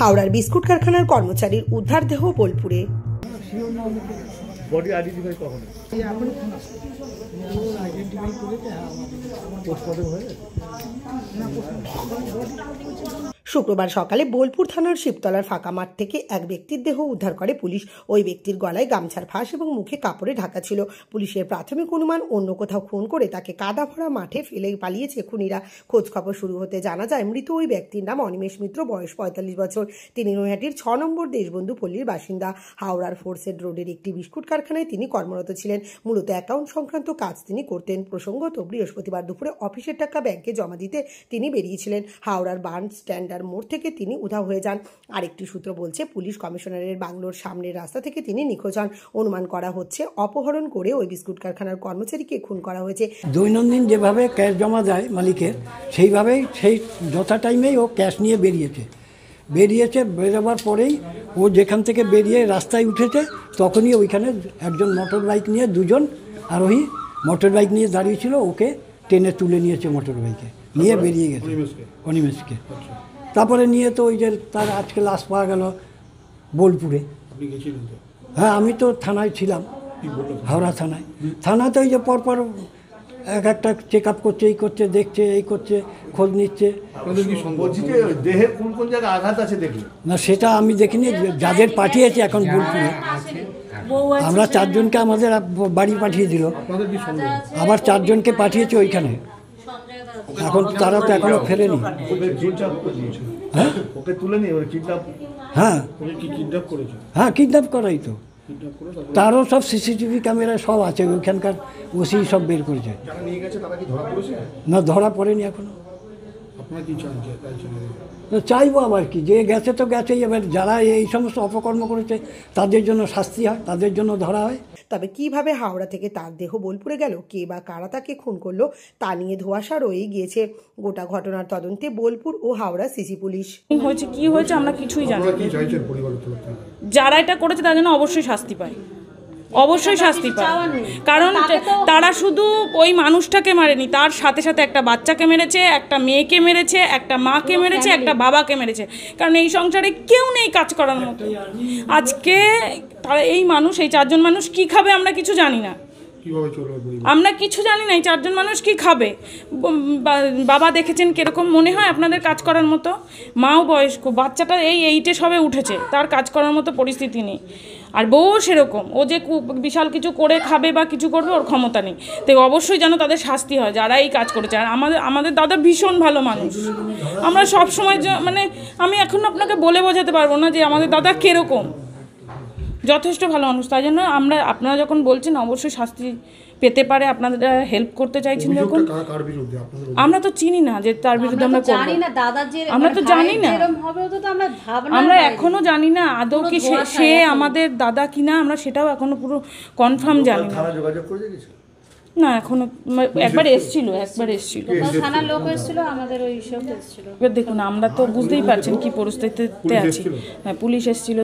হাওড়ার বিস্কুট কারখানার কর্মচারীর উদ্ধার দেহ বোলপুরে। বডি আইডেন্টিফাই কখন শুক্রবার সকালে বোলপুর থানার শিবতলার ফাঁকা মাঠ থেকে এক ব্যক্তির দেহ উদ্ধার করে পুলিশ। ওই ব্যক্তির গলায় গামছার ফাঁস এবং মুখে কাপড়ে ঢাকা ছিল। পুলিশের প্রাথমিক অনুমান অন্য কোথাও খুন করে তাকে কাদা ভরা মাঠে ফেলে পালিয়েছে খুনিরা। খোঁজ খবর শুরু হতে জানা যায় মৃত ওই ব্যক্তির নাম অনিমেষ মিত্র, বয়স ৪৫ বছর। তিনি নৈহাটির ৬ নম্বর দেশবন্ধু পল্লীর বাসিন্দা। হাওড়ার ফোর্সেড রোডের একটি বিস্কুট কারখানায় তিনি কর্মরত ছিলেন। মূলত অ্যাকাউন্ট সংক্রান্ত কাজ তিনি করতেন। প্রসঙ্গত, বৃহস্পতিবার দুপুরে অফিসের টাকা ব্যাংকে জমা দিতে তিনি বেরিয়েছিলেন। হাওড়ার বার্ন স্ট্যান্ডার মোড় থেকে তিনি উধাও হয়ে যান। আরেকটি সূত্র বলছে, পুলিশ কমিশনারের বাংলোর সামনের রাস্তা থেকে তিনি নিখোঁজ হন। অনুমান করা হচ্ছে অপহরণ করে ওই বিস্কুট কারখানার কর্মচারীকে খুন করা হয়েছে। দৈনন্দিন যেভাবে ক্যাশ জমা দেয় মালিকের, সেইভাবেই সেই যথা টাইমেই ও ক্যাশ নিয়ে বেরোবার পরেই ও যেখান থেকে বেরিয়ে রাস্তায় উঠেছে তখনই ওইখানে একজন মোটর বাইক নিয়ে দুজন আরোহী মোটর বাইক নিয়ে দাঁড়িয়েছিল, ওকে টেনে তুলে নিয়েছে মোটর বাইকে নিয়ে বেরিয়ে গেছে অনিমেষকে। তারপরে নিয়ে তো ওই যে তার আজকে লাশ পাওয়া গেল বোলপুরে। হ্যাঁ, আমি তো থানায় ছিলাম, হাওড়া থানাতে ওই যে পরপর এক একটা চেক আপ করছে, এই করছে, দেখছে, এই করছে, খোঁজ নিচ্ছে। দেহের কোন কোন জায়গায় আঘাত আছে দেখি না, সেটা আমি দেখিনি। যাদের পাঠিয়েছে এখন বোলপুরে, আমরা 4 জনকে আমাদের বাড়ি পাঠিয়ে দিল, আবার 4 জনকে পাঠিয়েছে ওইখানে। এখন তারা তো এখনো ফেরেনি। হ্যাঁ, হ্যাঁ, কিডন্যাপ করাই তো। তারও সব সিসিটিভি ক্যামেরায় সব আছে, ওইখানকার ওসি সব বের করেছে। না, ধরা পড়েনি এখনো। চাইবো আবার কি, যে গেছে তো গেছেই। এবার যারা এই সমস্ত অপকর্ম করেছে তাদের জন্য শাস্তি হয়, তাদের জন্য ধরা হয়। তবে কিভাবে হাওড়া থেকে তার দেহ বোলপুরে গেল, কে বা কারা তাকে খুন করলো, তা নিয়ে ধোঁয়াশা রয়েই গিয়েছে। গোটা ঘটনার তদন্তে বোলপুর ও হাওড়া সিসি পুলিশ। কি হয়েছে আমরা কিছুই জানি না। যারা এটা করেছে তার জন্য অবশ্যই শাস্তি পায়, অবশ্যই শাস্তি পায়। কারণ তারা শুধু ওই মানুষটাকে মারেনি, তার সাথে সাথে একটা বাচ্চাকে মেরেছে, একটা মেয়েকে মেরেছে, একটা মাকে মেরেছে, একটা বাবাকে মেরেছে। কারণ এই সংসারে কেউ নেই কাজ করার মতো। আজকে তারা এই 4 জন মানুষ কি খাবে আমরা কিছু জানি না। আমরা কিছু জানি না এই 4 জন মানুষ কি খাবে। বাবা দেখেছেন কিরকম মনে হয় আপনাদের কাজ করার মতো? মাও বয়স্ক, বাচ্চাটা এই 8-এ সবে উঠেছে, তার কাজ করার মতো পরিস্থিতি নেই। আর বউ সেরকম, ও যে বিশাল কিছু করে খাবে বা কিছু করবে ওর ক্ষমতা নেই। তো অবশ্যই যেন তাদের শাস্তি হয় যারা এই কাজ করেছে। আর আমাদের দাদা ভীষণ ভালো মানুষ। আমরা সব সময় আমি এখন আপনাকে বলে বোঝাতে পারবো না যে আমাদের দাদা কিরকম, যথেষ্ট ভালো মানুষ। তাই জন্য আপনারা যখন বলছেন অবশ্যই শাস্তি পেতে পারে, আপনারা হেল্প করতে চাইছেন যখন। আমরা তো চিনি না যে তার বিরুদ্ধে আমরা করব, আমরা তো জানি না, আমরা এখনো জানি না আদৌ কি সে আমাদের দাদা কিনা, আমরা সেটাও এখনো পুরো কনফার্ম জানি না। না, এখনো একবার এসেছিল থানার লোক এসেছিল, আমাদের ওই সব এসেছিল। দেখুন, আমরা তো বুঝতেই পারছেন কি পরিস্থিতিতে আছি। হ্যাঁ, পুলিশ এসেছিল।